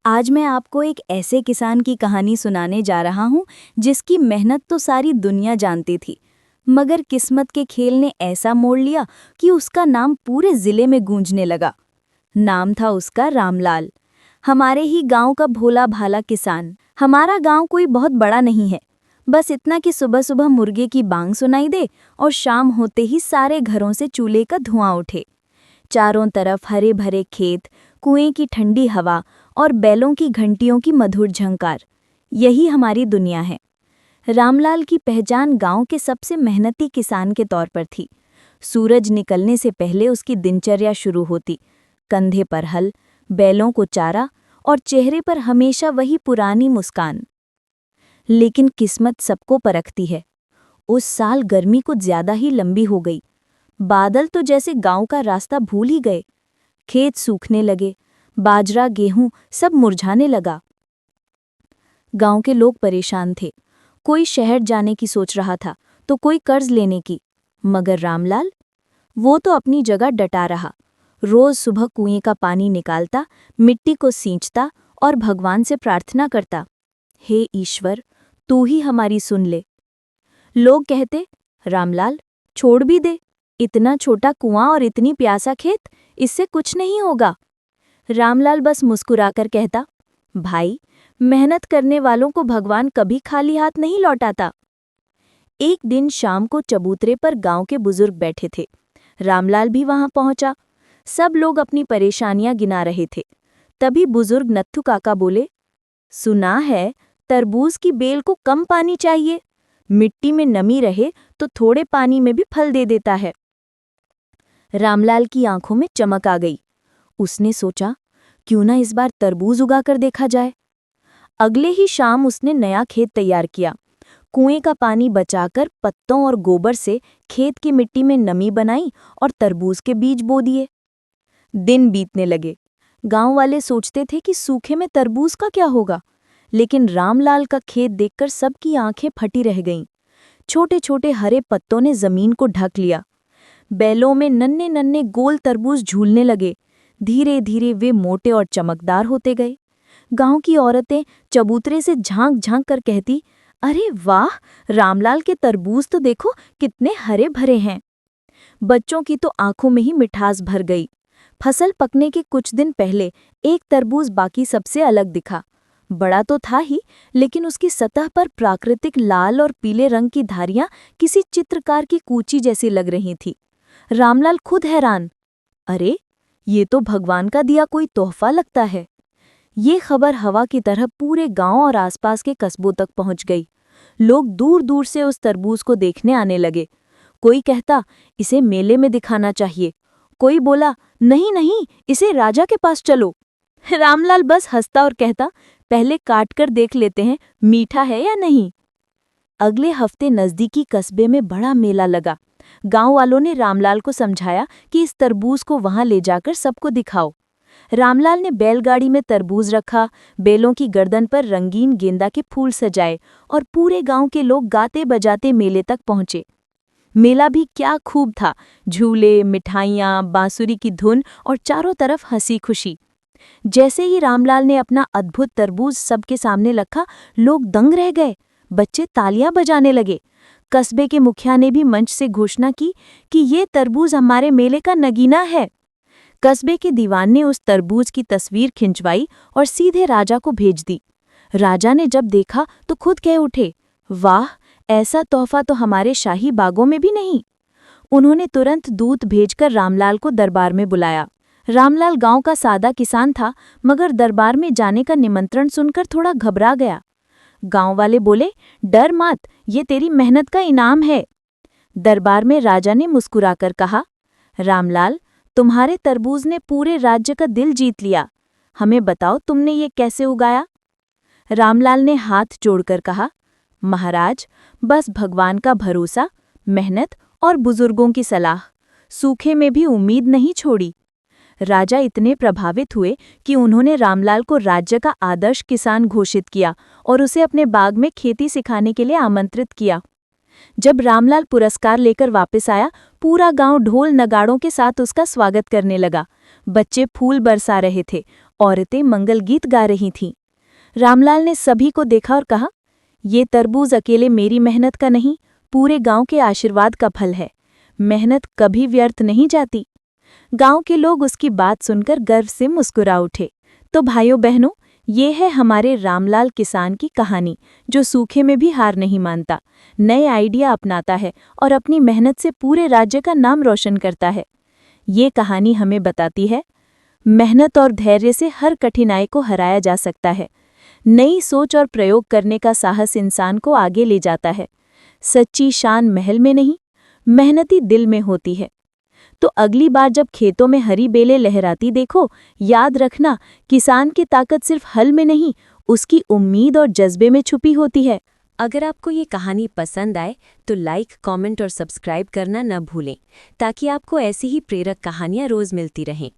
आज मैं आपको एक ऐसे किसान की कहानी सुनाने जा रहा हूँ जिसकी मेहनत तो सारी दुनिया जानती थी, मगर किस्मत के खेल ने ऐसा मोड़ लिया कि उसका नाम पूरे जिले में गूंजने लगा। नाम था उसका रामलाल। हमारे ही गांव का भोला भाला किसान। हमारा गांव कोई बहुत बड़ा नहीं है, बस इतना कि सुबह सुबह मुर्गे की बांग सुनाई दे और शाम होते ही सारे घरों से चूल्हे का धुआं उठे। चारों तरफ हरे भरे खेत, कुएं की ठंडी हवा और बैलों की घंटियों की मधुर झंकार। यही हमारी दुनिया है। रामलाल की पहचान गांव के सबसे मेहनती किसान के तौर पर थी। सूरज निकलने से पहले उसकी दिनचर्या शुरू होती। कंधे पर हल, बैलों को चारा और चेहरे पर हमेशा वही पुरानी मुस्कान। लेकिन किस्मत सबको परखती है। उस साल गर्मी कुछ ज्यादा ही लंबी हो गई। बादल तो जैसे गांव का रास्ता भूल ही गए। खेत सूखने लगे, बाजरा गेहूं सब मुरझाने लगा। गांव के लोग परेशान थे। कोई शहर जाने की सोच रहा था तो कोई कर्ज लेने की, मगर रामलाल, वो तो अपनी जगह डटा रहा। रोज सुबह कुएं का पानी निकालता, मिट्टी को सींचता और भगवान से प्रार्थना करता, हे ईश्वर, तू ही हमारी सुन ले। लोग कहते, रामलाल छोड़ भी दे, इतना छोटा कुआं और इतनी प्यासा खेत, इससे कुछ नहीं होगा। रामलाल बस मुस्कुराकर कहता, भाई, मेहनत करने वालों को भगवान कभी खाली हाथ नहीं लौटाता। एक दिन शाम को चबूतरे पर गांव के बुजुर्ग बैठे थे। रामलाल भी वहां पहुंचा। सब लोग अपनी परेशानियां गिना रहे थे। तभी बुजुर्ग नत्थू काका बोले, सुना है तरबूज की बेल को कम पानी चाहिए, मिट्टी में नमी रहे तो थोड़े पानी में भी फल दे देता है। रामलाल की आंखों में चमक आ गई। उसने सोचा, क्यों ना इस बार तरबूज उगाकर देखा जाए। अगले ही शाम उसने नया खेत तैयार किया। कुएं का पानी बचाकर पत्तों और गोबर से खेत की मिट्टी में नमी बनाई और तरबूज के बीज बो दिए। दिन बीतने लगे। गांव वाले सोचते थे कि सूखे में तरबूज का क्या होगा, लेकिन रामलाल का खेत देखकर सबकी आंखें फटी रह गईं। छोटे छोटे हरे पत्तों ने जमीन को ढक लिया। बैलों में नन्हे नन्हे गोल तरबूज झूलने लगे। धीरे धीरे वे मोटे और चमकदार होते गए। गांव की औरतें चबूतरे से झांक झांक कर कहती, अरे वाह, रामलाल के तरबूज तो देखो कितने हरे भरे हैं। बच्चों की तो आंखों में ही मिठास भर गई। फसल पकने के कुछ दिन पहले एक तरबूज बाकी सबसे अलग दिखा। बड़ा तो था ही, लेकिन उसकी सतह पर प्राकृतिक लाल और पीले रंग की धारियां किसी चित्रकार की कूची जैसी लग रही थी। रामलाल खुद हैरान, अरे, ये तो भगवान का दिया कोई तोहफा लगता है। ये खबर हवा की तरह पूरे गांव और आसपास के कस्बों तक पहुंच गई। लोग दूर दूर से उस तरबूज को देखने आने लगे। कोई कहता, इसे मेले में दिखाना चाहिए। कोई बोला, नहीं नहीं, इसे राजा के पास चलो। रामलाल बस हंसता और कहता, पहले काट कर देख लेते हैं मीठा है या नहीं। अगले हफ्ते नजदीकी कस्बे में बड़ा मेला लगा। गांव वालों ने रामलाल को समझाया कि इस तरबूज को वहां ले जाकर सबको दिखाओ। रामलाल ने बैलगाड़ी में तरबूज रखा, बेलों की गर्दन पर रंगीन गेंदा के फूल सजाए और पूरे गांव के लोग गाते बजाते मेले तक पहुंचे। मेला भी क्या खूब था, झूले, मिठाइयाँ, बांसुरी की धुन और चारों तरफ हंसी खुशी। जैसे ही रामलाल ने अपना अद्भुत तरबूज सबके सामने रखा, लोग दंग रह गए। बच्चे तालियां बजाने लगे। कस्बे के मुखिया ने भी मंच से घोषणा की कि ये तरबूज हमारे मेले का नगीना है। कस्बे के दीवान ने उस तरबूज की तस्वीर खिंचवाई और सीधे राजा को भेज दी। राजा ने जब देखा तो खुद कह उठे, वाह, ऐसा तोहफा तो हमारे शाही बागों में भी नहीं। उन्होंने तुरंत दूत भेजकर रामलाल को दरबार में बुलाया। रामलाल गांव का सादा किसान था, मगर दरबार में जाने का निमंत्रण सुनकर थोड़ा घबरा गया। गांव वाले बोले, डर मत, ये तेरी मेहनत का इनाम है। दरबार में राजा ने मुस्कुराकर कहा, रामलाल, तुम्हारे तरबूज ने पूरे राज्य का दिल जीत लिया। हमें बताओ, तुमने ये कैसे उगाया? रामलाल ने हाथ जोड़कर कहा, महाराज, बस भगवान का भरोसा, मेहनत और बुजुर्गों की सलाह। सूखे में भी उम्मीद नहीं छोड़ी। राजा इतने प्रभावित हुए कि उन्होंने रामलाल को राज्य का आदर्श किसान घोषित किया और उसे अपने बाग में खेती सिखाने के लिए आमंत्रित किया। जब रामलाल पुरस्कार लेकर वापस आया, पूरा गांव ढोल नगाड़ों के साथ उसका स्वागत करने लगा। बच्चे फूल बरसा रहे थे औरतें मंगल गीत गा रही थीं। रामलाल ने सभी को देखा और कहा, ये तरबूज अकेले मेरी मेहनत का नहीं, पूरे गांव के आशीर्वाद का फल है। मेहनत कभी व्यर्थ नहीं जाती। गांव के लोग उसकी बात सुनकर गर्व से मुस्कुरा उठे। तो भाइयों बहनों, ये है हमारे रामलाल किसान की कहानी, जो सूखे में भी हार नहीं मानता, नए आइडिया अपनाता है और अपनी मेहनत से पूरे राज्य का नाम रोशन करता है। ये कहानी हमें बताती है, मेहनत और धैर्य से हर कठिनाई को हराया जा सकता है। नई सोच और प्रयोग करने का साहस इंसान को आगे ले जाता है। सच्ची शान महल में नहीं, मेहनती दिल में होती है। तो अगली बार जब खेतों में हरी बेलें लहराती देखो, याद रखना, किसान की ताकत सिर्फ हल में नहीं, उसकी उम्मीद और जज्बे में छुपी होती है। अगर आपको ये कहानी पसंद आए तो लाइक, कमेंट और सब्सक्राइब करना न भूलें, ताकि आपको ऐसी ही प्रेरक कहानियाँ रोज़ मिलती रहें।